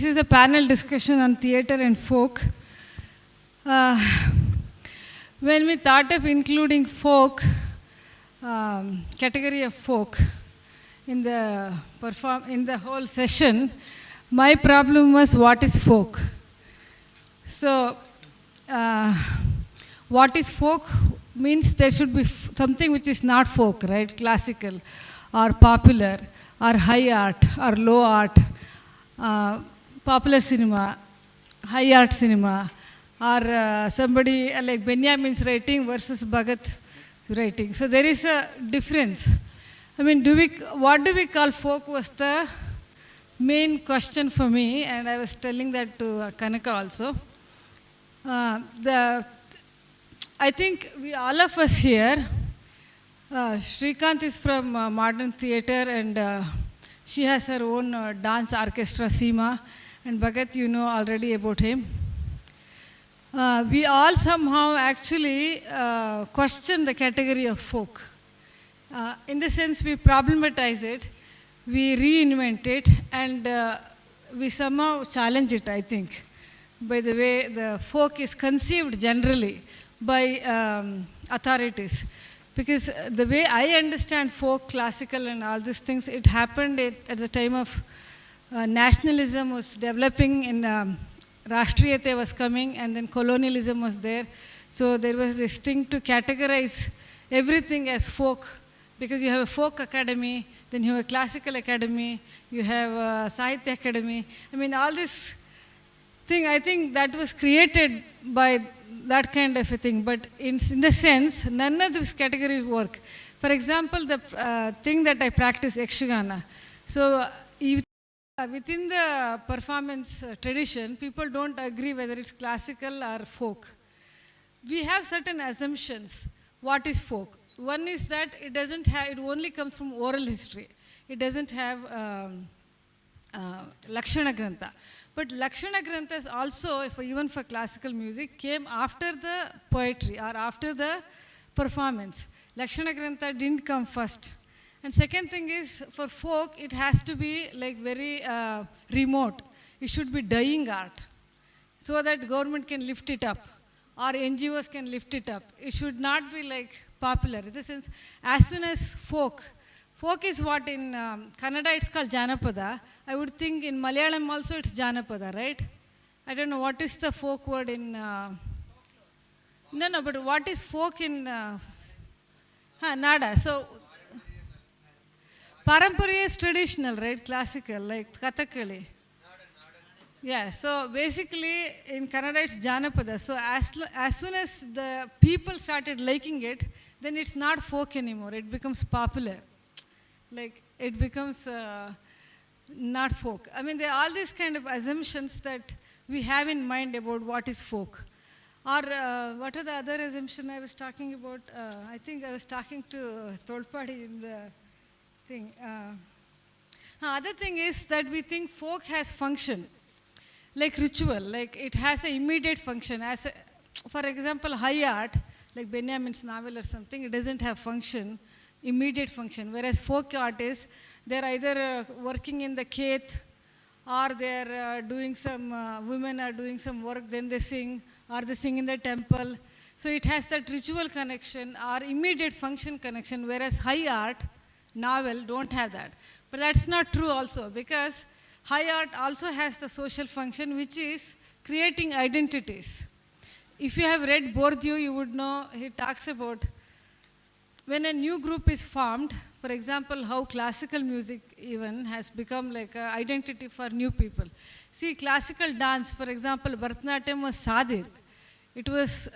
this is a panel discussion on theatre and folk. When we thought of including folk, category of folk in the whole session, my problem was what is folk. So, what is folk means there should be something which is not folk, right? Classical or popular or high art or low art, popular cinema, high art cinema, or somebody like Benjamin's writing versus Bhagat writing. So there is a difference. I mean, what do we call folk was the main question for me, and I was telling that to Kanaka also. I think all of us here, Srikanth is from modern theatre, and she has her own dance orchestra, Seema, and Bhagat, you know already about him. We all somehow actually question the category of folk. In the sense we problematize it, we reinvent it, and we somehow challenge it, I think, by the way the folk is conceived generally by authorities. Because the way I understand folk, classical and all these things, it happened at the time of nationalism was developing in Rashtriyate was coming, and then colonialism was there. So there was this thing to categorize everything as folk, because you have a folk academy, then you have a classical academy, you have a Sahitya academy. I mean, all this thing, I think that was created by that kind of a thing. But in the sense, none of these categories work. For example, the thing that I practice, Yakshagana. So within the performance tradition, people don't agree whether it's classical or folk. We have certain assumptions. What is folk? One is that it only comes from oral history. It doesn't have Lakshana Grantha. But Lakshana Granthas also, even for classical music, came after the poetry or after the performance. Lakshana Grantha didn't come first. And second thing is, for folk, it has to be like very remote. It should be dying art, so that government can lift it up, or NGOs can lift it up. It should not be like popular. In the sense, as soon as folk is what in Kannada it's called Janapada. I would think in Malayalam also it's Janapada, right? I don't know, what is the folk word in... No, but what is folk in... Nada. So, Parampara is traditional, right? Classical, like Kathakali. Yeah, so basically in Kannada it's Janapada. So as soon as the people started liking it, then it's not folk anymore. It becomes popular. Like it becomes not folk. I mean, there are all these kind of assumptions that we have in mind about what is folk. Or what are the other assumptions I was talking about? I think I was talking to Tolpadi in the thing. Other thing is that we think folk has function, like ritual, like it has an immediate function. For example, high art, like Benjamin's novel or something, it doesn't have function, immediate function. Whereas folk art is, they're either working in the khet, or they're doing some, women are doing some work, then they sing, or they sing in the temple. So it has that ritual connection or immediate function connection, whereas high art, novel, don't have that. But that's not true also, because high art also has the social function, which is creating identities. If you have read Bourdieu, you would know he talks about when a new group is formed, for example, how classical music even has become like an identity for new people. See, classical dance, for example, Bharatanatyam was Sadir. It was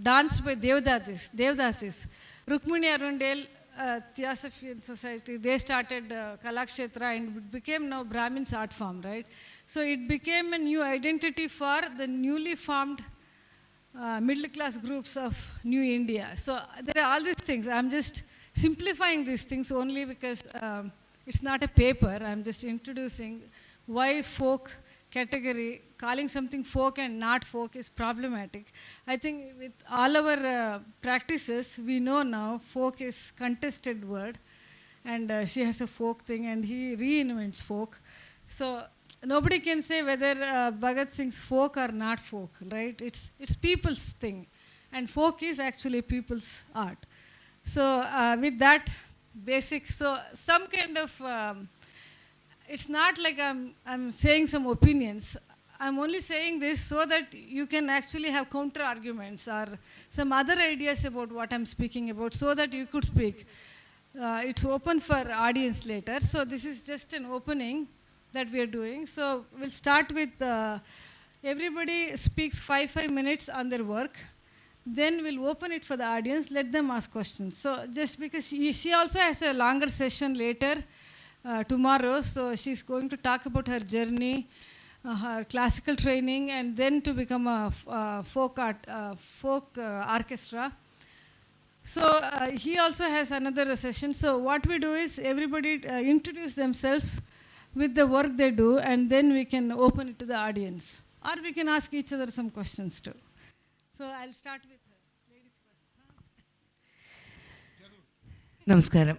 danced by Devdasis. Rukmini Arundel, Theosophian Society, they started Kalakshetra, and it became now Brahmin's art form, right? So it became a new identity for the newly formed middle class groups of New India. So there are all these things. I'm just simplifying these things only because it's not a paper. I'm just introducing why folk category, calling something folk and not folk, is problematic. I think with all our practices, we know now folk is contested word, and she has a folk thing, and he reinvents folk. So nobody can say whether Bhagat Singh's folk or not folk, right? It's people's thing, and folk is actually people's art. So with that basic, so some kind of, it's not like I'm saying some opinions. I'm only saying this so that you can actually have counter arguments or some other ideas about what I'm speaking about, so that you could speak. It's open for audience later. So this is just an opening that we are doing. So we'll start with everybody speaks 5 minutes on their work. Then we'll open it for the audience, let them ask questions. So just because she also has a longer session later tomorrow, so she's going to talk about her journey, her classical training, and then to become a folk orchestra. So he also has another session. So what we do is everybody introduce themselves with the work they do, and then we can open it to the audience. Or we can ask each other some questions too. So I'll start with her. Ladies first. Namaskaram.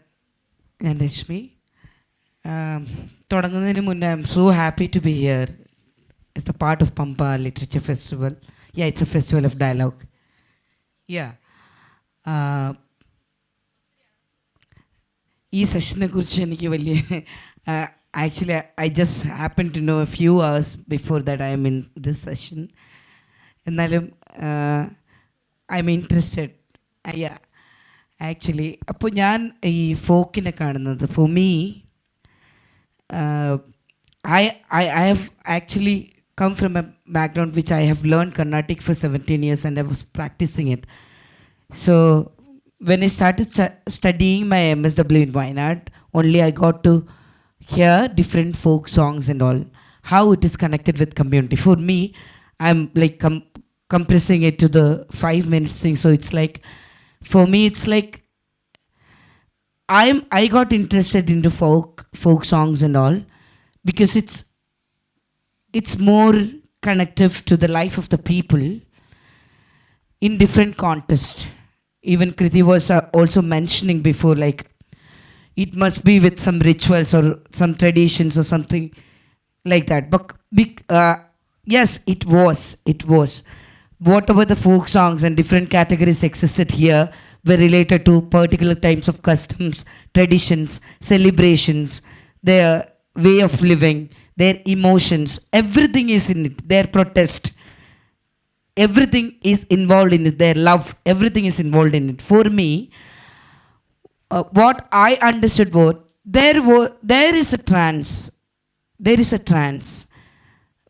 I'm Rashmi. തുടങ്ങുന്നതിന് മുന്നേ I'm so happy to be here. It's the part of Pampa Literature Festival. Yeah, it's a festival of dialogue. Yeah. ഈ സെഷനെ കുറിച്ച് എനിക്ക് വലിയ actually I just happened to know a few hours before that I am in this session. എന്നാലും I'm interested. Yeah. Actually, അപ്പോൾ ഞാൻ ഈ ഫോക്കിനെ കാണുന്നത് for me, I have actually come from a background which I have learned Carnatic for 17 years and I was practicing it. So when I started studying my MSW in Wayanad, only I got to hear different folk songs and all, how it is connected with community. For me, I'm like compressing it to the 5 minutes thing. So it's like, for me, it's like I got interested into folk songs and all because it's more connective to the life of the people in different contexts. Even Kriti was also mentioning before, like it must be with some rituals or some traditions or something like that. But yes, it was. Whatever the folk songs and different categories existed here were related to particular types of customs, traditions, celebrations, their way of living, their emotions, everything is in it, their protest. Everything is involved in it, their love, everything is involved in it. For me, what I understood was, there is a trance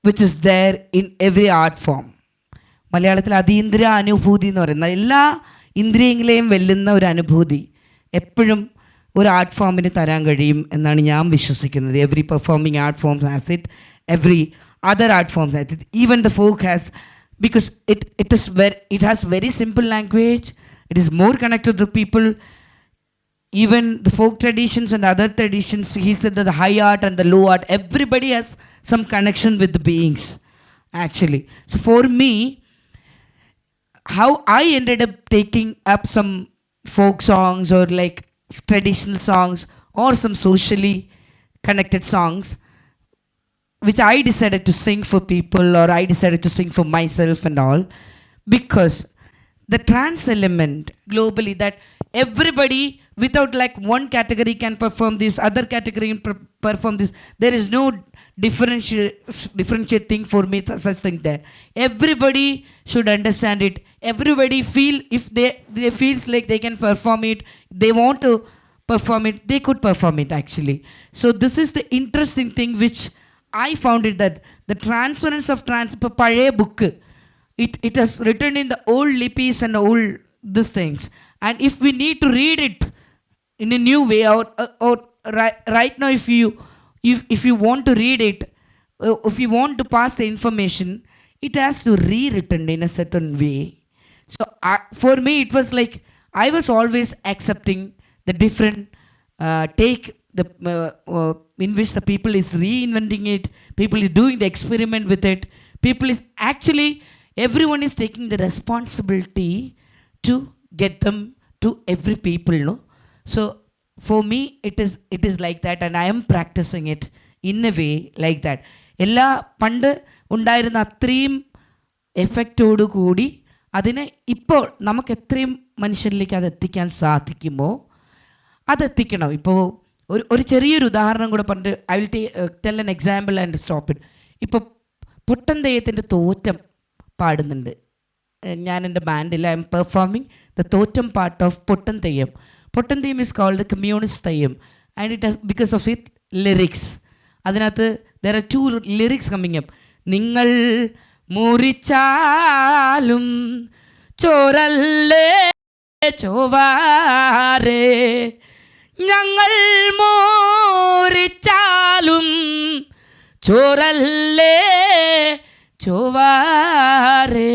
which is there in every art form. മലയാളത്തിൽ അതീന്ദ്രിയ അനുഭൂതി എന്ന് പറയുന്ന എല്ലാ ഇന്ദ്രിയങ്ങളെയും വെല്ലുന്ന ഒരു അനുഭൂതി എപ്പോഴും ഒരു ആർട്ട് ഫോമിന് തരാൻ കഴിയും എന്നാണ് ഞാൻ വിശ്വസിക്കുന്നത്. Every performing art forms has it, every other art forms has it, even the folk has, because it has very simple language, it is more connected to people. Even the folk traditions and other traditions, he said that the high art and the low art, everybody has some connection with the beings actually. So for me, how I ended up taking up some folk songs or like traditional songs or some socially connected songs which I decided to sing for people, or I decided to sing for myself and all, because the trance element globally, that everybody without like one category can perform this, other category can perform this, there is no differentiate thing for me, such thing there. Everybody should understand it. Everybody feel, if they feels like they can perform it, they want to perform it, they could perform it actually. So this is the interesting thing which I found it, that the transference of palaye book, it has written in the old lipis and old these things, and if we need to read it in a new way, or right now if you want to read it, if you want to pass the information, it has to rewritten in a certain way. So for me it was like I was always accepting the different take the in which the people is reinventing it, people is doing the experiment with it, people is actually, everyone is taking the responsibility to get them to every people, no? So for me it is like that, and I am practicing it in a way like that. എല്ലാ പണ്ട് ഉണ്ടായിരുന്ന അത്രയും എഫക്റ്റോടു കൂടി അതിനെ ഇപ്പോൾ നമുക്ക് എത്രയും മനുഷ്യരിലേക്ക് അത് എത്തിക്കാൻ സാധിക്കുമോ അതെത്തിക്കണം. ഇപ്പോൾ ഒരു ചെറിയൊരു ഉദാഹരണം കൂടെ പറഞ്ഞിട്ട് I will tell an example and stop it. ഇപ്പോൾ പൊട്ടൻ തെയ്യത്തിൻ്റെ തോറ്റം പാടുന്നുണ്ട്. ഞാൻ എൻ്റെ ബാൻഡിൽ I am performing the thottam part of Pottan Theyyam. Pottan Theyyam is called communist Theyyam and it has because of it lyrics. അതിനകത്ത് there are 2 lyrics coming up. നിങ്ങൾ മുറിച്ചാലും ചോരല്ലേ ചോവാരേ, ഞങ്ങൾ മോറിച്ചാലും ചോരല്ലേ ചോവാരേ.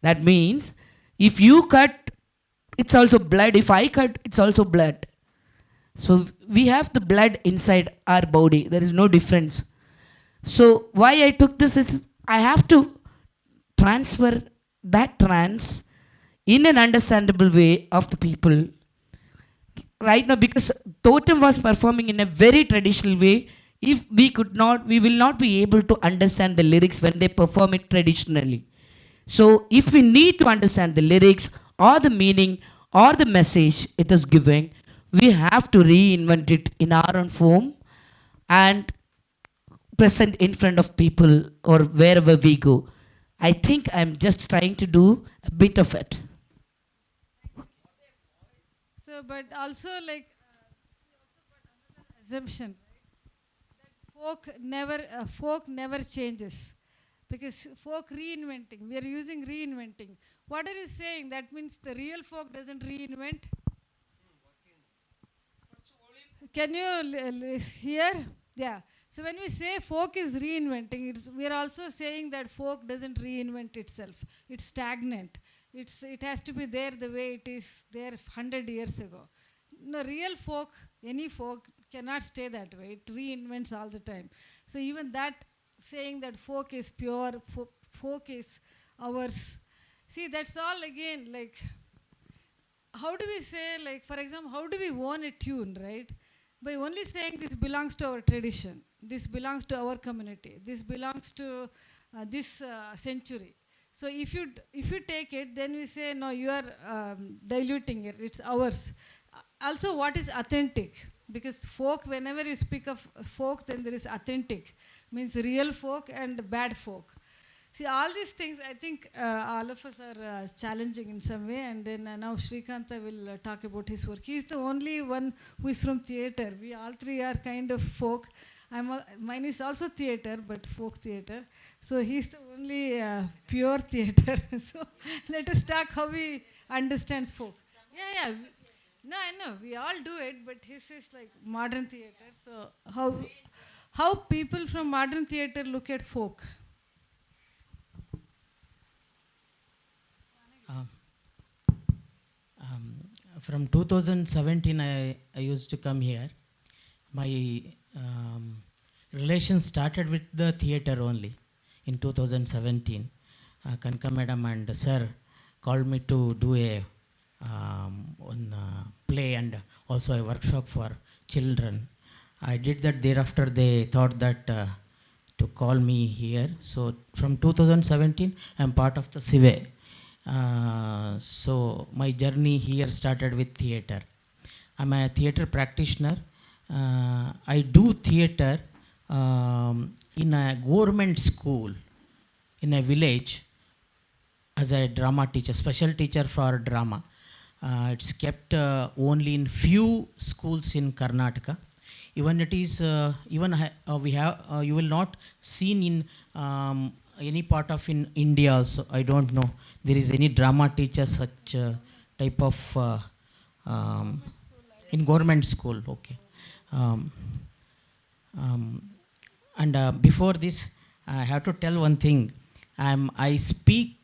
That means if you cut, it's also blood. If I cut, it's also blood. So we have the blood inside our body. There is no difference. So why I took this is I have to transfer that trance in an understandable way of the people right now, because Totem was performing in a very traditional way. If we could not, we will not be able to understand the lyrics when they perform it traditionally. So if we need to understand the lyrics or the meaning or the message it is giving, we have to reinvent it in our own form and present in front of people or wherever we go. I think I'm just trying to do a bit of it. So, but also like assumption, right? That folk never changes, because folk reinventing. We are using reinventing. What are you saying? That means the real folk doesn't reinvent. Can you hear? Yeah. So when we say folk is reinventing, we are also saying that folk doesn't reinvent itself. It's stagnant. It has to be there the way it is there 100 years ago. No, real folk, any folk cannot stay that way. It reinvents all the time. So even that saying that folk is pure, folk is ours. See, that's all again like, how do we say, like for example, how do we own a tune, right? By only saying this belongs to our tradition, this belongs to our community, this belongs to this century. So if you take it, then we say no, you are diluting it. It's ours. Also, what is authentic? Because folk, whenever you speak of folk, then there is authentic, means real folk and bad folk. See, all these things, I think all of us are challenging in some way. And then now Shrikanta will talk about his work. He is the only one who is from theatre. We all three are kind of folk. Mine is also theatre, but folk theatre. So he's the only pure theatre. So let us talk how he understands folk. Yeah. No, I know. We all do it, but his is like modern theatre. So how people from modern theatre look at folk? From 2017, I used to come here. My relation started with the theatre only in 2017. Kanka madam and sir called me to do a play and also a workshop for children. I did that. Thereafter, they thought that to call me here. So from 2017, I am part of the CIVE. So my journey here started with theatre. I'm a theatre practitioner. I do theatre in a government school in a village as a drama teacher, special teacher for drama. It's kept only in few schools in Karnataka. Even it is we have you will not seen in any part of in India also. I don't know there is any drama teacher such type of in government school. Okay. And before this, I have to tell one thing. I speak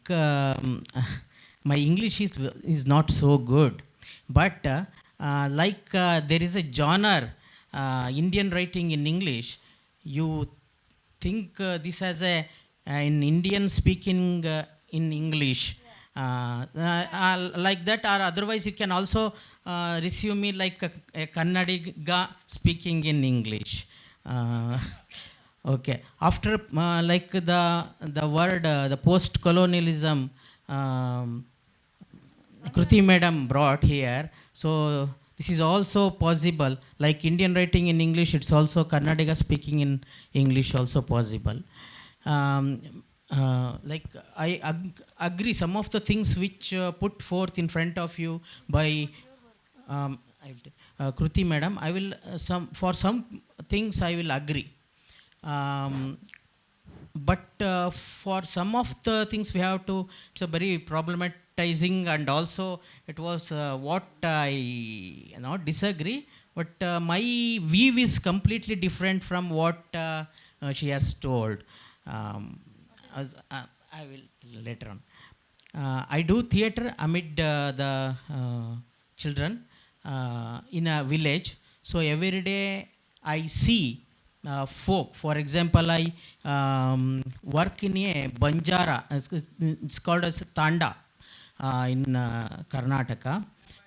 my English is not so good, but there is a genre Indian writing in English. You think this as a in Indian speaking in English, like that, or otherwise you can also receive me like a Kannadiga speaking in English. Okay. After like the word the post-colonialism, Kruti madam brought here. So this is also possible. Like Indian writing in English, it's also Karnataka speaking in English also possible. Um, like agree some of the things which put forth in front of you by Kruti madam. I will for some things I will agree. But for some of the things we have to, it's a very problematizing, and also it was what I not disagree, but my view is completely different from what she has told. I will later on. I do theatre amid the children in a village. So every day I see folk. For example, I work in a Banjara. It's called as Tanda in Karnataka,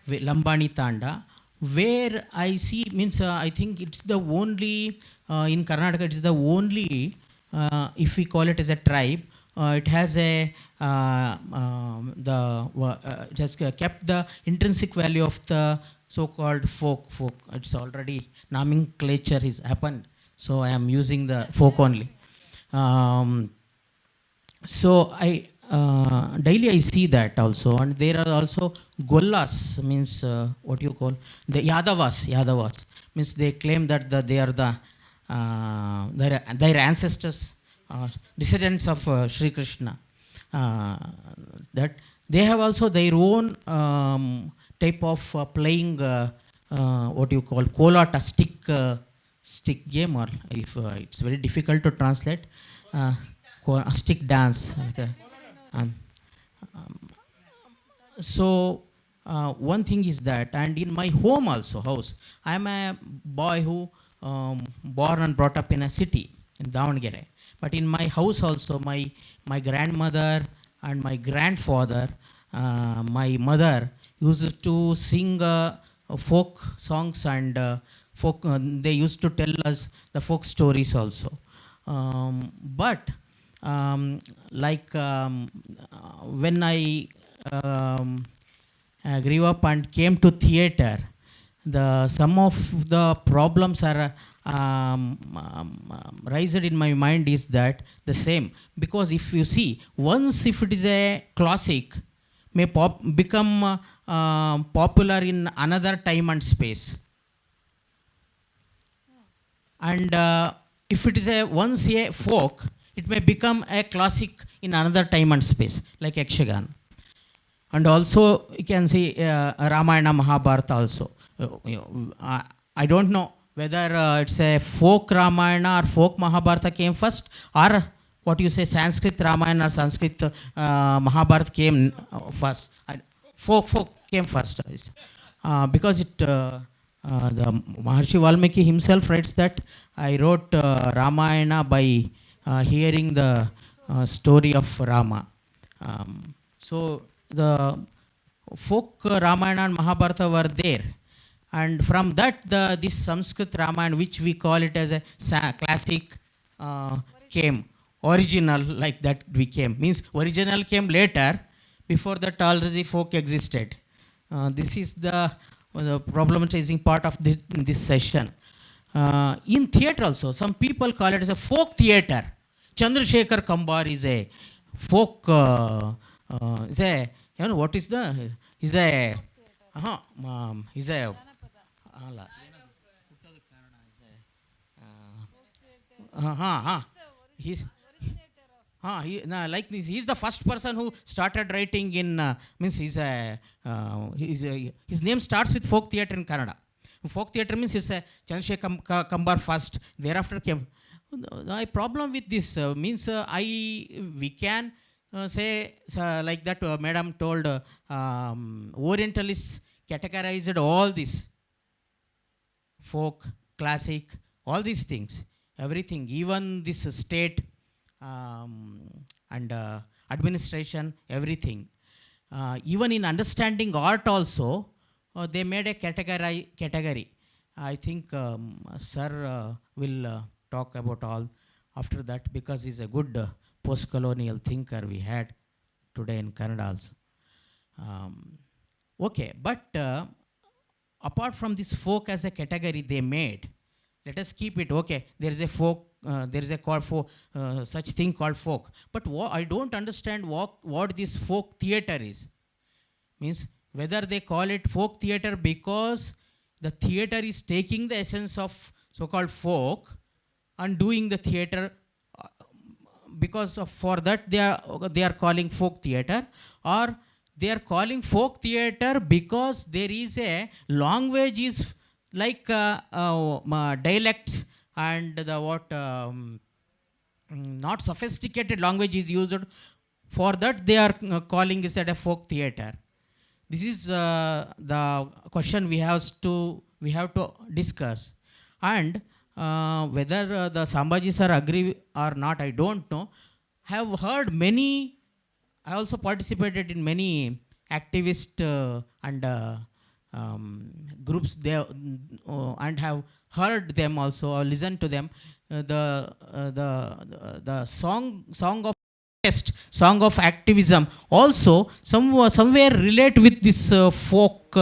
Lambani Tanda, where I see means I think it's the only in Karnataka. It's the only if we call it as a tribe. It has a just kept the intrinsic value of the so-called folk. It's already nomenclature is happened. So I am using the folk only. So I daily I see that also, and there are also Gollas, means what you call the Yadavas means they claim that they are the their ancestors, descendants of Sri Krishna. That they have also their own type of playing what you call kolata stick game, or if it's very difficult to translate, stick dance. Okay. So one thing is that, and in my home also house, I am a boy who born and brought up in a city in Davangere. But in my house also, my grandmother and my grandfather, my mother used to sing folk songs, and folk. They used to tell us the folk stories also. But like when I grew up and came to theatre, some of the problems are raised in my mind is that the same, because if you see, once if it is a classic, may become popular in another time and space, and if it is once a folk, it may become a classic in another time and space, like Yakshagan. And also you can see Ramayana, Mahabharata also. I don't know whether it's a folk Ramayana or folk Mahabharata came first, or what you say Sanskrit Ramayana or Sanskrit Mahabharata came first. Folk came first. Because the Maharshi Valmiki himself writes that I wrote Ramayana by hearing the story of Rama. So the folk Ramayana and Mahabharata were there, and from that this Sanskrit Ramayana, which we call it as a classic, came. Original, like that became, means original came later. Before that already folk existed. This is the problematizing part of this session. In theatre also, some people call it as a folk theatre. Chandrasekhar Kambar is a folk, is a, you know what is the, is a, is a, he's, like this, he's the first person who started writing in, means his name starts with folk theatre in Kannada. Folk theatre means it's a Chandrasekhar Kambar first, thereafter came. My problem with this means we can say like that madam told, Orientalists categorized all this, folk, classic, all these things, everything, even this state and administration, everything. Even in understanding art also, they made a category. I think sir will talk about all after that, because he's a good post-colonial thinker we had today in Canada also. Okay, but apart from this folk as a category they made, let us keep it. Okay, there is a folk, there is a call for such thing called folk. But I don't understand what this folk theater is. Means whether they call it folk theater because the theater is taking the essence of so-called folk and doing the theater because of, for that they are calling folk theater, or they are calling folk theater because there is a language is like dialects and the what not sophisticated language is used. For that they are calling it a folk theater. This is the question we have to discuss. And whether the Sambhaji sir agree or not, I don't know. I have heard many, I also participated in many activist and groups there, and have heard them also, or listened to them. The song of protest, song of activism also somewhere relate with this folk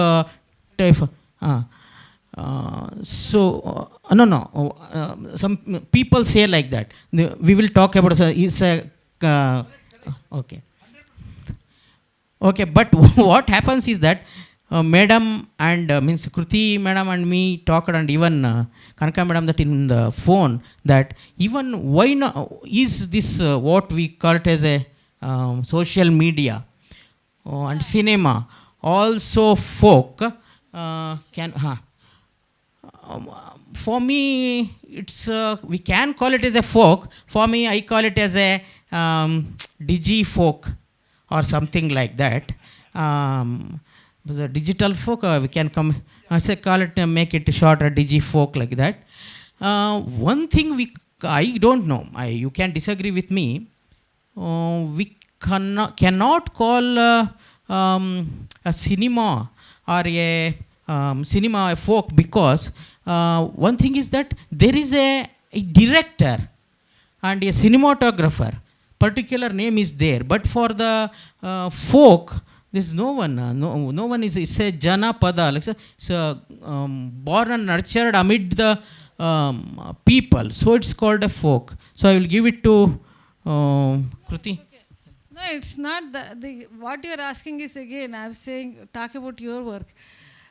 type. Some people say like that. We will talk about okay. Okay, but what happens is that madam and means Kruti madam and me talked, and even Kanaka madam that in the phone, that even why not is this what we call it as a social media and cinema also folk for me it's we can call it as a folk. For me, I call it as a digi folk or something like that. The digital folk, we can come, I say call it, make it shorter, digi folk like that. One thing I don't know, you can disagree with me. We cannot call a cinema or a cinema a folk, because one thing is that there is a director and a cinematographer, particular name is there. But for the folk, there's no one. No one is. It's a janapada. Like it's born and nurtured amid the people. So it's called a folk. So I will give it to Kruti. No, it's not what you are asking is, again, I'm saying, talk about your work.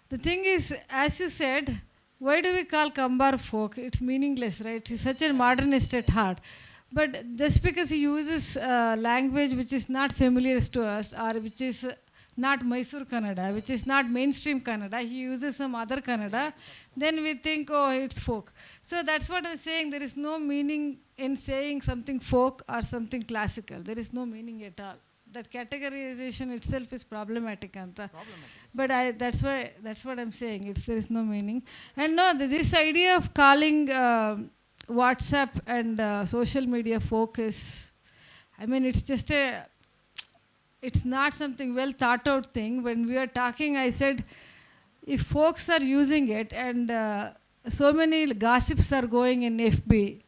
The thing is, as you said, why do we call Kambar folk? It's meaningless, right? He's such a modernist at heart. But just because he uses language which is not familiar to us, or which is not Mysore Kannada, which is not mainstream Kannada, he uses some other Kannada, then we think, oh, it's folk. So that's what I'm saying. There is no meaning in saying something folk or something classical. There is no meaning at all. That categorization itself is problematic, Anta. But that's what I'm saying. There is no meaning. And no, this idea of calling WhatsApp and social media folk is, I mean, it's just it's not something well thought out thing. When we are talking, I said, if folks are using it and so many gossips are going in FB,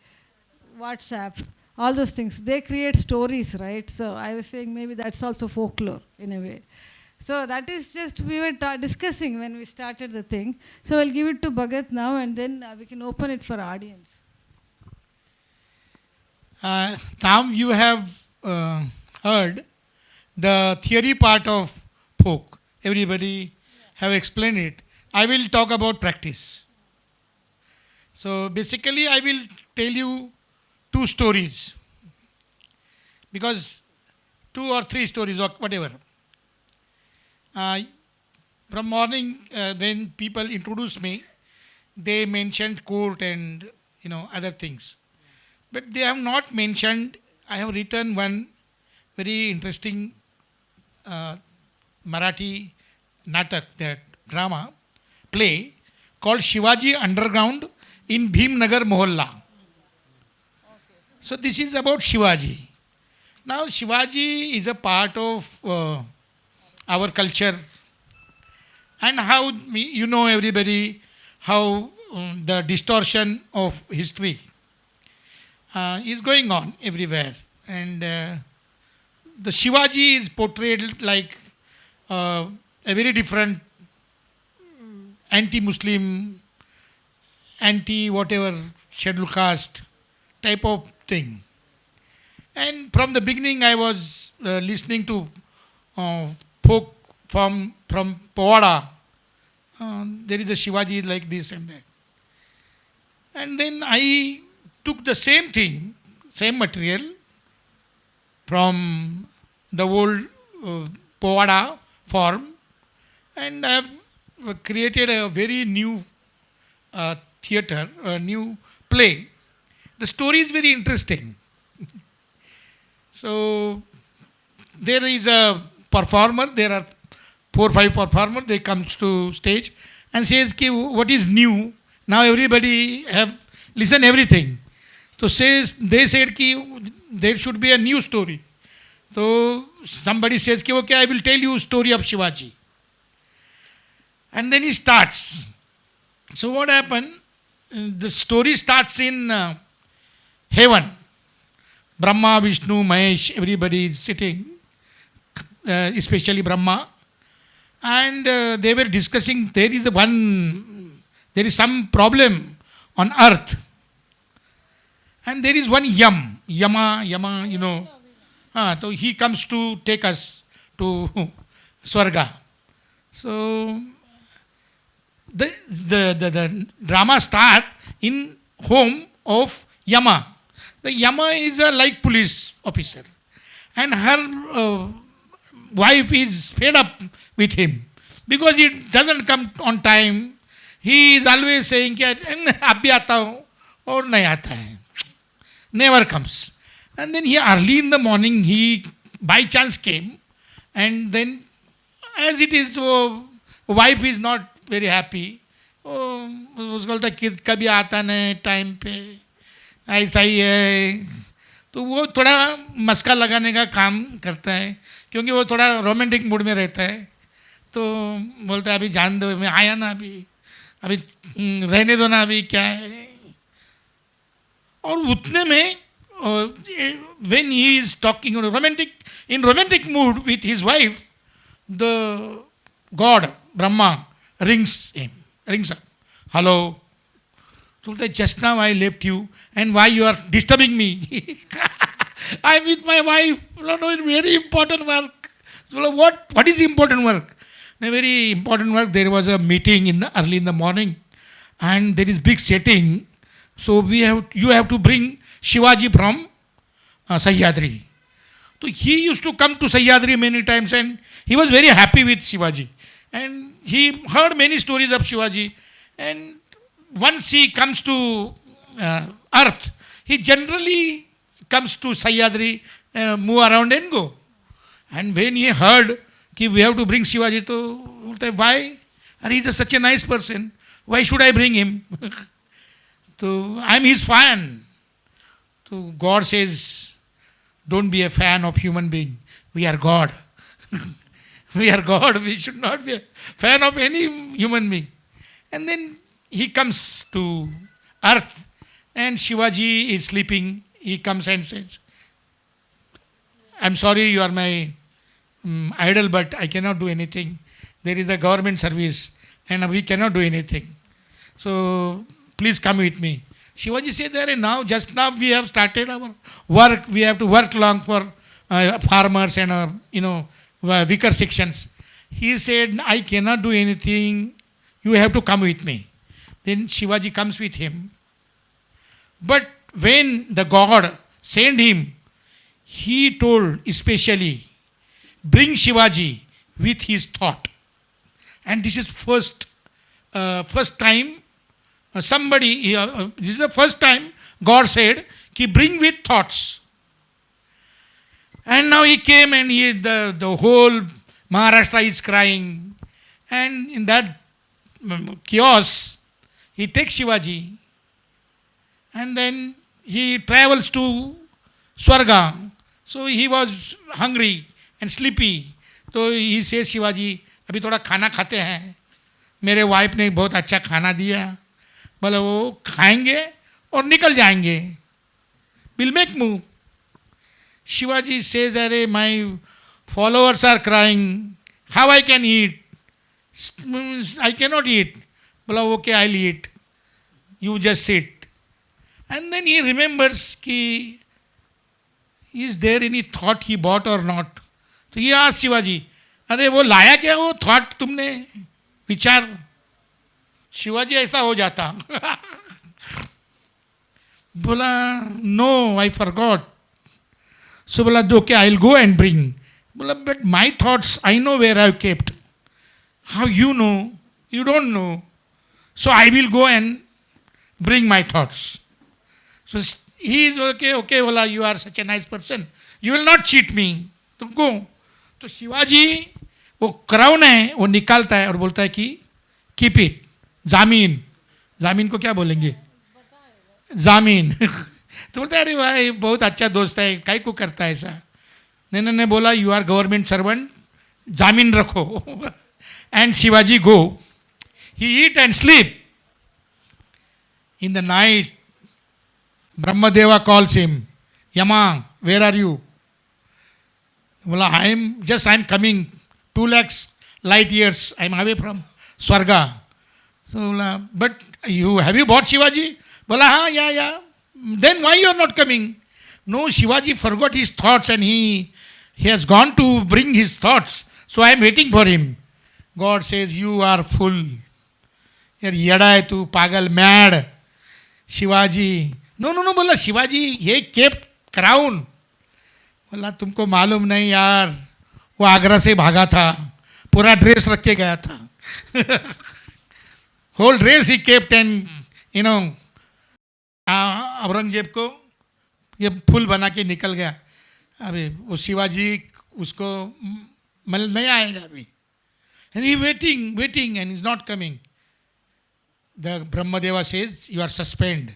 WhatsApp, all those things, they create stories, right? So I was saying maybe that's also folklore in a way. So that is just, we were discussing when we started the thing. So I'll give it to Bhagat now, and then we can open it for audience. Now you have heard the theory part of folk. Everybody have explained it. I will talk about practice. So basically I will tell you 2 stories, because 2 or 3 stories or whatever. From morning when people introduced me, they mentioned court and other things. But they have not mentioned, I have written one very interesting Marathi natak, that drama, play called Shivaji Underground in Bhimnagar Mohalla. So this is about Shivaji. Now Shivaji is a part of our culture, and how everybody how the distortion of history. is going on everywhere. And the Shivaji is portrayed like a very different anti-Muslim, anti-whatever scheduled caste type of thing. And from the beginning, I was listening to folk from Powada. There is a Shivaji like this and that. And then I took the same thing, same material from the old Powada form, and I have created a very new theatre, a new play. The story is very interesting. So there is a performer, there are 4 or 5 performers, they come to stage and says, what is new? Now everybody have listened everything. So they said there should be a new story. So somebody says, okay, I will tell you story of Shivaji. And then he starts. So what happened? The story starts in heaven. Brahma, Vishnu, Mahesh, everybody is sitting, especially Brahma. And they were discussing, there is some problem on earth. And there is one Yama, you know. So he comes to take us to Swarga. So the drama starts in home of Yama. The Yama is a like police officer. And her wife is fed up with him because he doesn't come on time. He is always saying कि अब भी आता हूँ और नहीं आता है. Never comes. And then early in the morning he by chance came, and then as it is, wife is not very happy. उसको बोलता कि कभी आता नहीं टाइम पे, ऐसा ही है. तो वो थोड़ा मस्का लगाने का काम करता है क्योंकि वो थोड़ा रोमांटिक मूड में रहता है. तो बोलता है अभी जान दो, मैं आया ना, अभी रहने दो ना, अभी क्या है. और उतने में when he is talking in romantic mood with his wife, the God Brahma rings up. Hello. So just now I left you, and why you are disturbing me? I'm with my wife. No, very important work. So what is important work? A very important work. There was a meeting early in the morning, and there is big setting. So you have to bring Shivaji from Sahyadri. So he used to come to Sahyadri many times, and he was very happy with Shivaji. And he heard many stories of Shivaji. And once he comes to earth, he generally comes to Sahyadri, move around and go. And when he heard that we have to bring Shivaji, so why? And he is such a nice person. Why should I bring him? So I am his fan. So God says, don't be a fan of human being. We are God. We are God. We should not be a fan of any human being. And then he comes to earth, and Shivaji is sleeping. He comes and says, I'm sorry, you are my idol, but I cannot do anything. There is a government service, and we cannot do anything. So please come with me. Shivaji said, just now we have started our work. We have to work long for farmers and weaker sections. He said, I cannot do anything. You have to come with me. Then Shivaji comes with him. But when the God sent him, he told especially, bring Shivaji with his thought. And this is first time this is the first time God said, bring with thoughts. And now he came, and the whole Maharashtra is crying. And in that chaos, he takes Shivaji, and then he travels to Swarga. So he was hungry and sleepy. So he says, Shivaji, अभी थोड़ा खाना खाते हैं. मेरे wife ने बहुत अच्छा खाना दिया. मतलब वो खाएंगे और निकल जाएंगे. we'll make move. Shivaji says, "Arey, my followers are crying. How I can eat? I cannot eat." Bola, okay, I'll eat. You just sit. And then he remembers ki, is there any thought he bought or not? So he asked Shivaji, अरे वो लाया क्या वो thought तुमने विचार? शिवाजी ऐसा हो जाता बोला नो आई फॉरगॉट. सो बोला okay I will go and bring. बोला but my thoughts I know where I kept. How you know? You don't know. So I will go and bring my thoughts. So he is okay okay. बोला you are such a nice person, you will not cheat me, तुमको. तो शिवाजी वो crown है वो निकालता है और बोलता है कि कीप इट. जामीन, जामीन को क्या बोलेंगे? जामीन. तो बोलता है अरे भाई बहुत अच्छा दोस्त है, काहे को करता है ऐसा? ने बोला यू आर गवर्नमेंट सर्वेंट, जामीन रखो. And Shivaji go, he eat and sleep. In the night Brahmadeva calls him, Yama where are you? बोला I am coming 2 lakhs light years I am away from Swarga. So but have you bought Shivaji? Bola हाँ yeah. Then why you are not coming? No, Shivaji forgot his thoughts and he has gone to bring his thoughts. So I am waiting for him. God says you are full. यार यड़ा है तू, पागल, mad. Shivaji no बोला शिवाजी ये kept crown. बोला तुमको मालूम नहीं यार, वो आगरा से भागा था, पूरा ड्रेस रख के गया था. होल ड्रेस ही kept and you know Aurangzeb को ये फूल बना के निकल गया. अभी वो शिवाजी उसको मतलब नहीं आएगा अभी. And he waiting and is not coming. The Brahmadeva says you are suspend.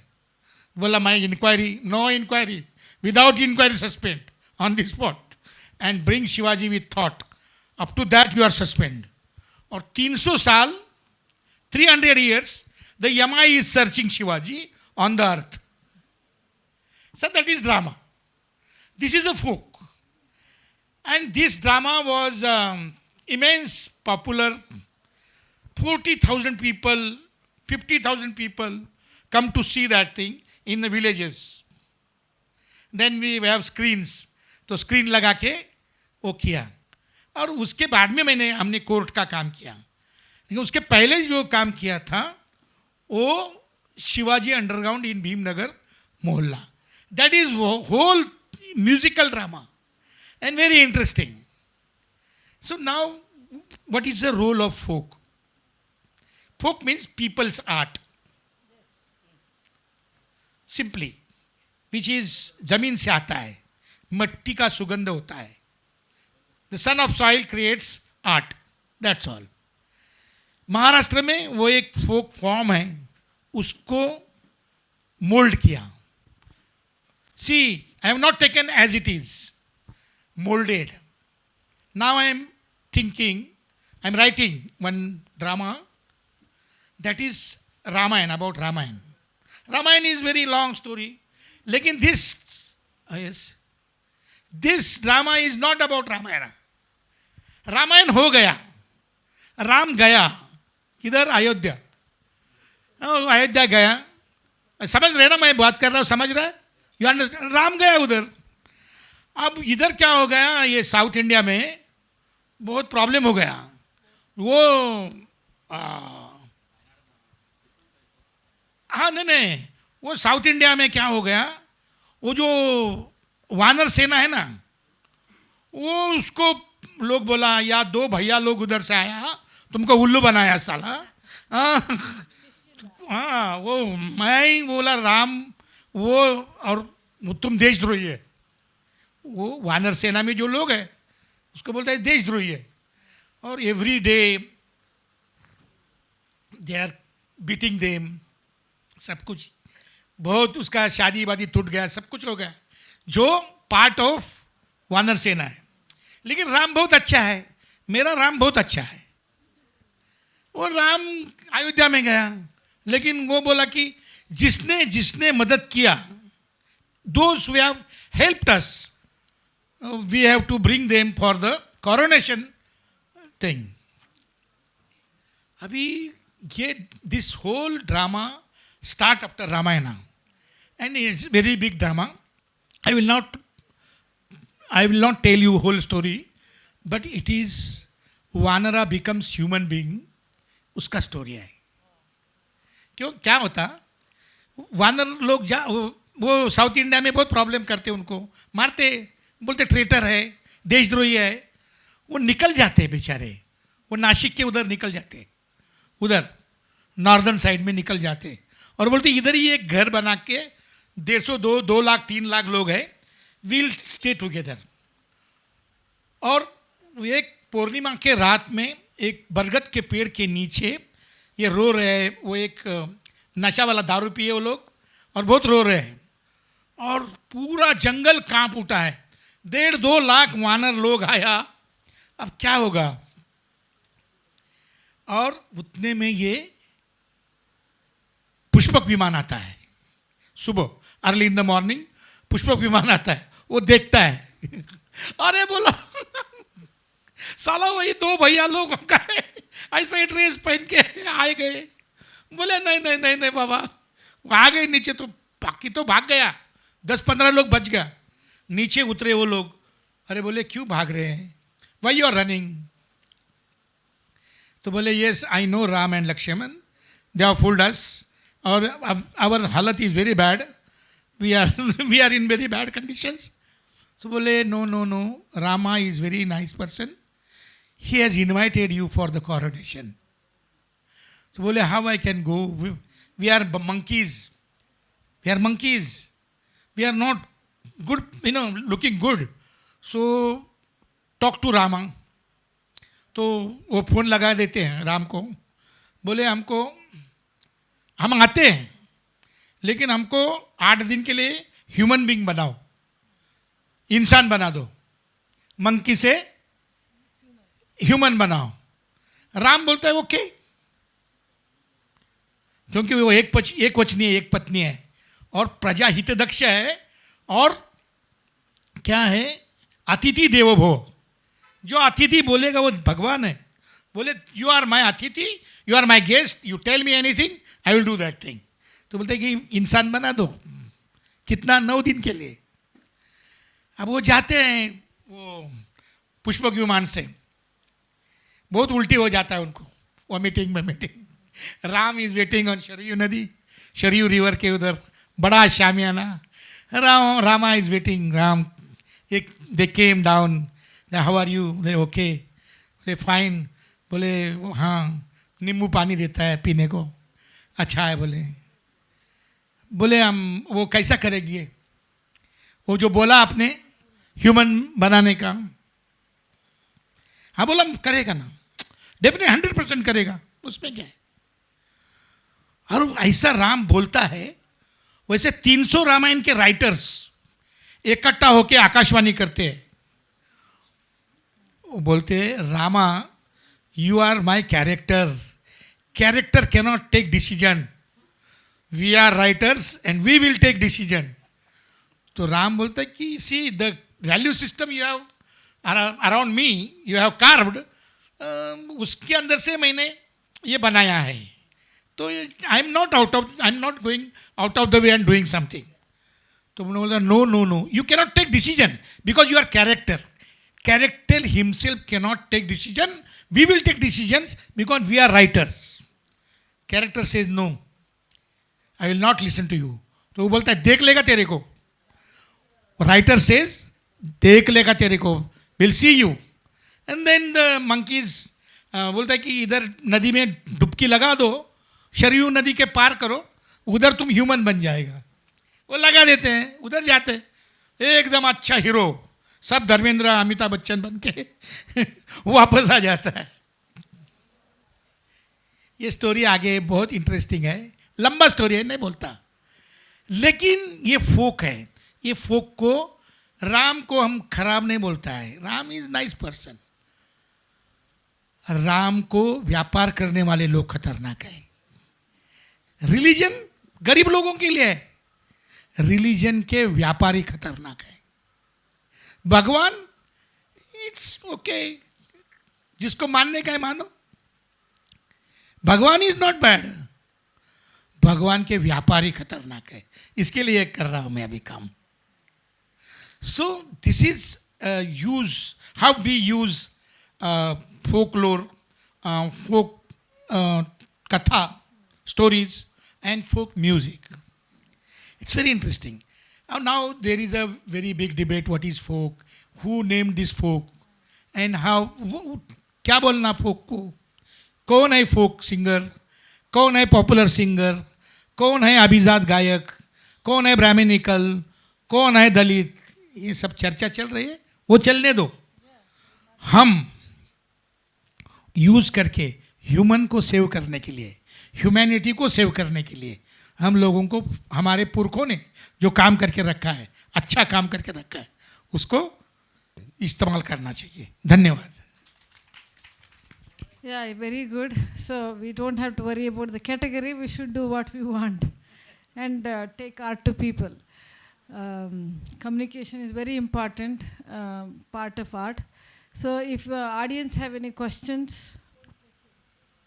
बोला my inquiry, no inquiry, without inquiry suspend on the spot. And bring Shivaji with thought. Up to that you are suspended. और 300 साल, 300 years, the Yama is searching Shivaji on the earth. So that is drama. This is a folk. And this drama was immense popular. 40,000 people, 50,000 people come to see that thing in the villages. Then we have screens. तो screen लगा के वो किया. और उसके बाद में हमने कोर्ट का काम किया. लेकिन उसके पहले जो काम किया था वो शिवाजी अंडरग्राउंड इन भीमनगर मोहल्ला. That is whole musical drama and very interesting. So now what is the role of folk? Folk means people's art, simply, which is जमीन से आता है, मट्टी का सुगंध होता है. The son of soil creates art, that's all. Maharashtra में वो एक फोक फॉर्म है, उसको मोल्ड किया. See I have not taken as it is, moulded. Now I am thinking, I am writing one drama that is Ramayan, about Ramayan. Ramayan is very long story, लेकिन this drama is not about Ramayan. Ramayan हो गया, राम गया किधर? अयोध्या. अयोध्या गया. समझ रहे ना मैं बात कर रहा हूँ? समझ रहा है? You understand? राम गया उधर. अब इधर क्या हो गया, ये साउथ इंडिया में बहुत प्रॉब्लम हो गया. वो हाँ नहीं, वो साउथ इंडिया में क्या हो गया, वो जो वानर सेना है ना, वो उसको लोग बोला या 2 भैया लोग उधर से आया, तुमको उल्लू बनाया साला. हाँ वो मैं बोला राम वो, और वो तुम देशद्रोही है. वो वानर सेना में जो लोग हैं उसको बोलता है देशद्रोही है. और every day they are beating them, सब कुछ. बहुत उसका शादी वादी टूट गया, सब कुछ हो गया, जो पार्ट ऑफ वानर सेना है. लेकिन राम बहुत अच्छा है, मेरा राम बहुत अच्छा है. वो राम अयोध्या में गया, लेकिन वो बोला कि जिसने जिसने मदद किया those who have helped us, we have to bring them for the coronation thing. Abhi ye this whole drama start after Ramayana, and it's very big drama. I will not tell you whole story, but it is वानरा becomes human being, उसका story है. क्यों, क्या होता, वानर लोग वो south India में बहुत प्रॉब्लम करते, उनको मारते, बोलते ट्रेटर है, देशद्रोही है. वो निकल जाते बेचारे, वो नासिक के उधर निकल जाते, उधर नॉर्दर्न साइड में निकल जाते, और बोलते इधर ही एक घर बना के 150, 2 लाख 3 लाख लोग हैं, विल स्टे टुगेदर. और एक पूर्णिमा के रात में एक बरगद के पेड़ के नीचे ये रो रहे हैं. वो एक नशा वाला दारू पिए वो लोग, और बहुत रो रहे हैं, और पूरा जंगल कांप उठा है. 1.5-2 लाख वानर लोग आया. अब क्या होगा? और उतने में ये पुष्पक विमान आता है. सुबह early in the morning Pushpak विमान आता है. वो देखता है, अरे बोला साला वही 2 भैया लोग ऐसे ड्रेस पहन के आए गए. बोले नहीं नहीं नहीं नहीं बाबा, आ गए नीचे तो बाकी तो भाग गया, 10-15 लोग बच गया. नीचे उतरे वो लोग. अरे बोले क्यों भाग रहे हैं, वाई यू आर रनिंग? तो बोले yes I know Ram and Lakshman, they have fooled us, और आवर हालत is very bad, we are in very bad conditions. So बोले no no no, Rama is very nice person, he has invited you for the coronation. So बोले how I can go, we are monkeys, we are not good, looking good, so talk to Rama. तो वो phone लगा देते हैं राम को. बोले हम आते हैं, लेकिन हमको 8 दिन के लिए ह्यूमन बीइंग बनाओ, इंसान बना दो, मंकी से ह्यूमन बनाओ. राम बोलता है ओके, क्योंकि वो एक वचनी है, एक पत्नी है, और प्रजा हितदक्ष है, और क्या है, अतिथि देवो भव. जो अतिथि बोलेगा वो भगवान है. बोले यू आर माई अतिथि, you are my guest, you tell me anything, I will do that thing. तो बोलते कि इंसान बना दो. कितना? 9 दिन के लिए. अब वो जाते हैं वो पुष्पक विमान से, बहुत उल्टी हो जाता है उनको, vomiting vomiting. Ram is waiting on Sharayu नदी, शरयू रिवर के उधर बड़ा शामियाना. Rama is waiting. Ram they came down, how are you? They okay, they fine. बोले हाँ, नींबू पानी देता है पीने को, अच्छा है. बोले हम वो कैसा करेगी ये, वो जो बोला आपने ह्यूमन बनाने का? हाँ बोला करेगा ना, डेफिनेट 100% करेगा, उसमें क्या है. और ऐसा राम बोलता है. वैसे 300 रामायण के राइटर्स इकट्ठा होके आकाशवाणी करते हैं. वो बोलते हैं Rama you are my character cannot take decision, we are writers and we will take decision. तो राम बोलता है कि see the value system you have around me, you have carved, उसके अंदर से मैंने ये बनाया है. तो I am not going out of the way and doing something. तो उन्होंने बोला no no no, you cannot take decision because you are character himself cannot take decision, we will take decision because we are writers. Character says no, I will not listen to you. तो वो बोलता है देख लेगा तेरे को. Writer says देख लेगा तेरे को, will see you. And then the monkeys बोलता है कि इधर नदी में डुबकी लगा दो, शरयू नदी के पार करो, उधर तुम ह्यूमन बन जाएगा. वो लगा देते हैं, उधर जाते हैं, एकदम अच्छा हीरो, सब धर्मेंद्र अमिताभ बच्चन बन के वापस आ जाता है. ये स्टोरी आगे बहुत इंटरेस्टिंग है, लंबा स्टोरी है, नहीं बोलता. लेकिन ये फोक है. ये फोक को राम को हम खराब नहीं बोलता है. Ram is nice person. Ram को व्यापार करने वाले लोग खतरनाक है. रिलीजन गरीब लोगों के लिए है, रिलीजन के व्यापारी खतरनाक है. भगवान इट्स ओके, जिसको मानने का है मानो. भगवान इज नॉट बैड, भगवान के व्यापारी खतरनाक है. इसके लिए कर रहा हूं मैं अभी काम. So this is use how we use folklore, folk katha, stories, and folk music. It's very interesting. Now there is a very big debate, what is folk, who named this folk, and how, क्या बोलना folk को, कौन है folk singer, कौन है popular singer, कौन है अभिजात गायक, कौन है ब्राह्मणिकल, कौन है दलित, ये सब चर्चा चल रही है, वो चलने दो. हम यूज करके ह्यूमन को सेव करने के लिए, ह्यूमैनिटी को सेव करने के लिए, हम लोगों को हमारे पुरखों ने जो काम करके रखा है, अच्छा काम करके रखा है, उसको इस्तेमाल करना चाहिए. धन्यवाद. Yeah, very good. So we don't have to worry about the category. We should do what we want and take art to people. Communication is very important part of art. So if audience have any questions.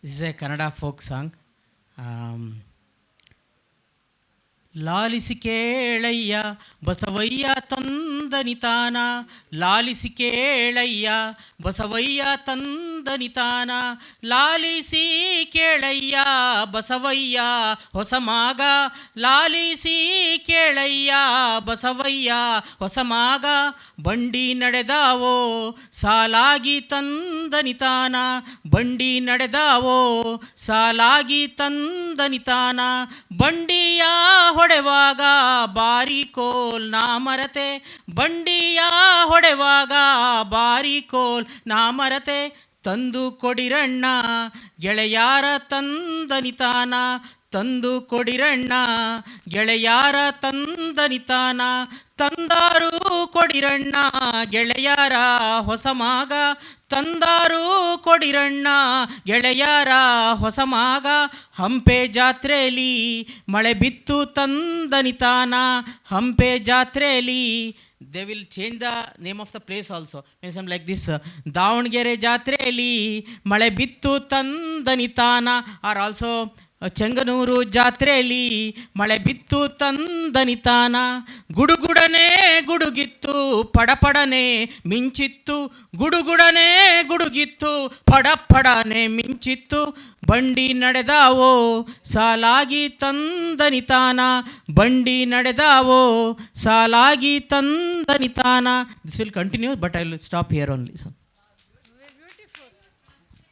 This is a Kannada folk song. ಲಾಲಿಸಿ ಕೇಳಯ್ಯ Basavayya ತಂದನಿತಾನ, ಲಾಲಿಸಿ ಕೇಳಯ್ಯ Basavayya ತಂದನಿತಾನ, ಲಾಲಿಸಿ ಕೇಳಯ್ಯ Basavayya ಹೊಸಮಾಗ, ಲಾಲಿಸಿ ಕೇಳಯ್ಯ Basavayya ಹೊಸಮಾಗ, ಬಂಡಿ ನಡೆದಾವೋ ಸಾಲಾಗಿ ತಂದನಿತಾನ, ಬಂಡಿ ನಡೆದಾವೋ ಸಾಲಾಗಿ ತಂದನಿತಾನ, ಬಂಡಿಯ ಹೊಡೆವಾಗ ಬಾರಿಕೋಲ್ ನಾ ಮರತೆ, ಬಂಡಿಯ ಹೊಡೆವಾಗ ಬಾರಿಕೋಲ್ ನಾ ಮರತೆ, ತಂದು ಕೊಡಿರಣ್ಣ ಗೆಳೆಯಾರ ತಂದನಿತಾನ, ತಂದು ಕೊಡಿರಣ್ಣ ಗೆಳೆಯಾರ ತಂದನಿತಾನ, ತಂದಾರು ಕೊಡಿರಣ್ಣ ಗೆಳೆಯಾರ ಹೊಸಮಾಗ, ತಂದಾರು ಕೊಡಿರಣ್ಣ ಗೆಳೆಯಾರ ಹೊಸಮಾಗ, ಹಂಪೆ ಜಾತ್ರೆಯಲ್ಲಿ ಮಳೆ ಬಿತ್ತು ತಂದನಿತಾನ, ಹಂಪೆ ಜಾತ್ರೆಯಲ್ಲಿ they will change the name of the place also. Means something like this, Davanagere ಜಾತ್ರೆಯಲ್ಲಿ ಮಳೆ ಬಿತ್ತು ತಂದನಿತಾನ, or also ಚೆಂಗನೂರು ಜಾತ್ರೆಯಲ್ಲಿ ಮಳೆ ಬಿತ್ತು ತಂದನಿತಾನ, ಗುಡುಗುಡನೆ ಗುಡುಗಿತ್ತು ಪಡಪಡನೆ ಮಿಂಚಿತ್ತು, ಗುಡುಗುಡನೆ ಗುಡುಗಿತ್ತು ಪಡಪಡನೆ ಮಿಂಚಿತ್ತು, ಬಂಡಿ ನಡೆದಾವೋ ಸಾಲಾಗಿ ತಂದನಿತಾನ, ಬಂಡಿ ನಡೆದಾವೋ ಸಾಲಾಗಿ ತಂದನಿತಾನ. This will continue, but I will stop here only. So. Beautiful.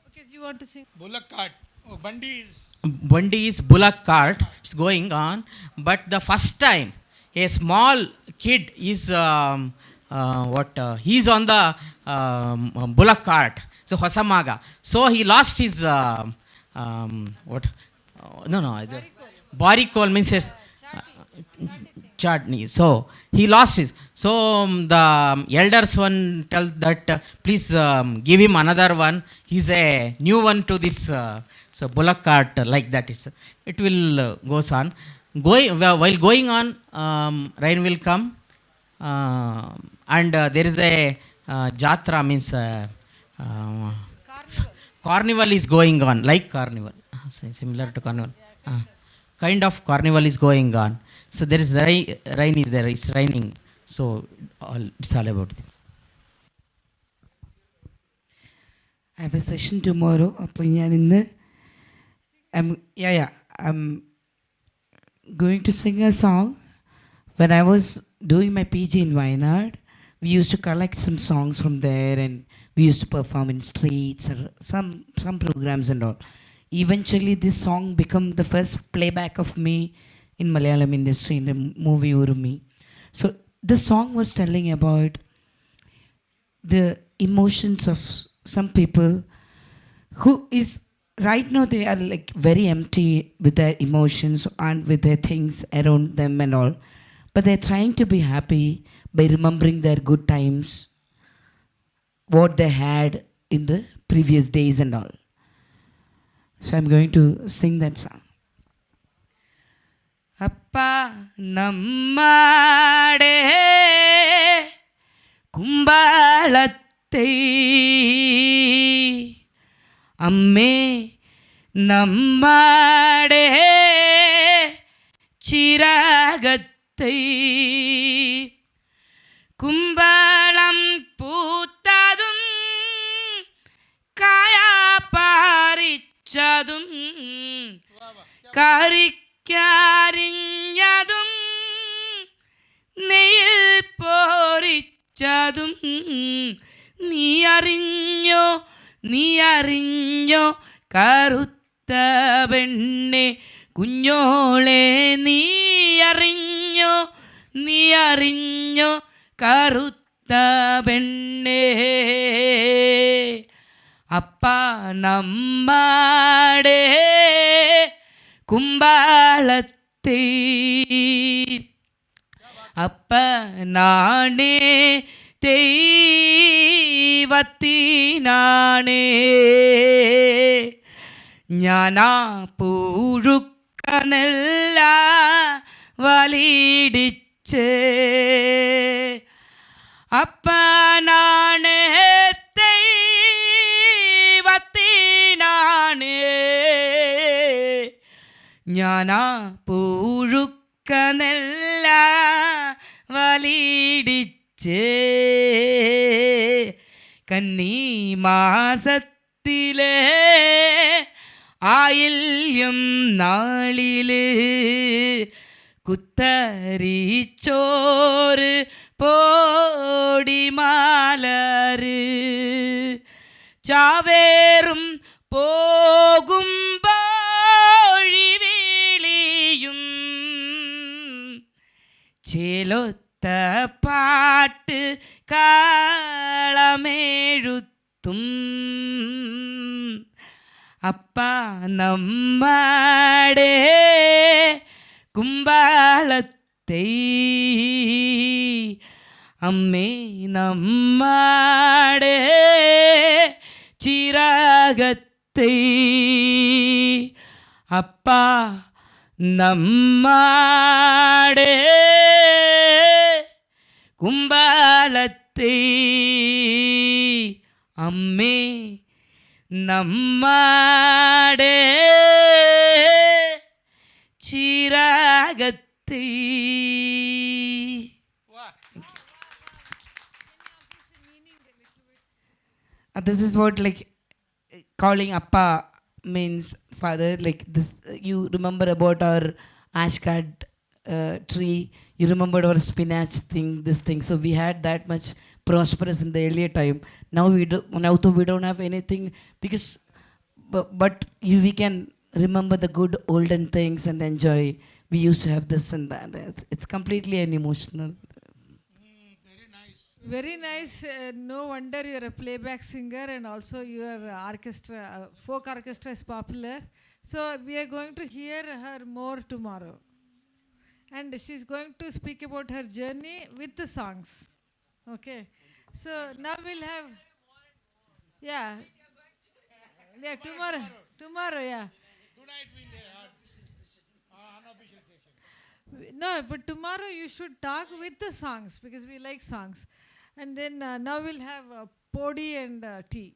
Okay, you want to sing? Bullock cart. Oh, Bandi is bullock cart. It's going on, but the first time a small kid is he's on the bullock cart. So Hosamaga. So he lost his barikol means chutney. So he lost his. So the elders one tell that please give him another one. He's a new one to this. So bullock cart like that. It will goes on. While going on, rain will come, and there is a jatra means carnival is going on, like carnival, similar to carnival. Kind of carnival is going on. So there is rain is there. It's raining. So it's all about this. I have a session tomorrow. അപ്പോൾ ഞാൻ ഇന്ന് I'm going to sing a song. When I was doing my PG in Wayanad, we used to collect some songs from there and we used to perform in streets or some programs and all. Eventually this song became the first playback of me in Malayalam industry in the movie Urumi. So the song was telling about the emotions of some people who is right now they are like very empty with their emotions and with their things around them and all, but they're trying to be happy by remembering their good times, what they had in the previous days and all. So I'm going to sing that song. അപ്പ നമ്മടെ കുമ്പാളത്തെ അമ്മേ നമ്മടെ ചിരകത്തെ കുമ്പളം പൂത്തതും കായ പാറിച്ചതും കറിക്കരിഞ്ഞതും നെയ്യിൽ പോരിച്ചതും നീ അറിഞ്ഞോ കറുത്ത പെണ്ണെ കുഞ്ഞോളെ നീ അറിഞ്ഞോ കറുത്ത പെണ്ണെ അപ്പ നമ്മടെ കുമ്പാളത്തെ അപ്പനാണേ ദൈവത്തിനാണേ ഞാനാ പുഴുക്കനല്ല വലിടിച്ച് അപ്പനാണേ ദൈവത്തിനാണേ ഞാനാ പുഴുക്കനല്ല വലിടിച്ച് കന്നി മാസത്തിലെ ആയില്യം നാളില് കുത്തരിച്ചോറ് പോടിമാലര് ചാവേറും പോകുമ്പോഴിവിളിയും ചേലൊത്ത പാട്ട് കാളമെഴുത്തും അപ്പ നമ്മടെ കുമ്പാളത്തെ അമ്മേ നമ്മടെ ചിരകത്തെ അപ്പ നമ്മടെ കുമ്പാളത്തെ അമ്മേ നമ്മടെ ചിരകത്തെ. This is what like calling appa means father, like this. You remember about our ash card tree, you remembered our spinach thing, this thing. So we had that much prosperous in the earlier time. Now though we don't have anything, because but we can remember the good olden things and enjoy. We used to have this and that. It's completely an emotional. Very nice. No wonder you're a playback singer, and also your orchestra, folk orchestra is popular. So we are going to hear her more tomorrow. And she's going to speak about her journey with the songs. Okay. So now we'll have, yeah, tomorrow, yeah. Tonight we'll have unofficial session. No, but tomorrow you should talk with the songs because we like songs. And then now we'll have podi and tea.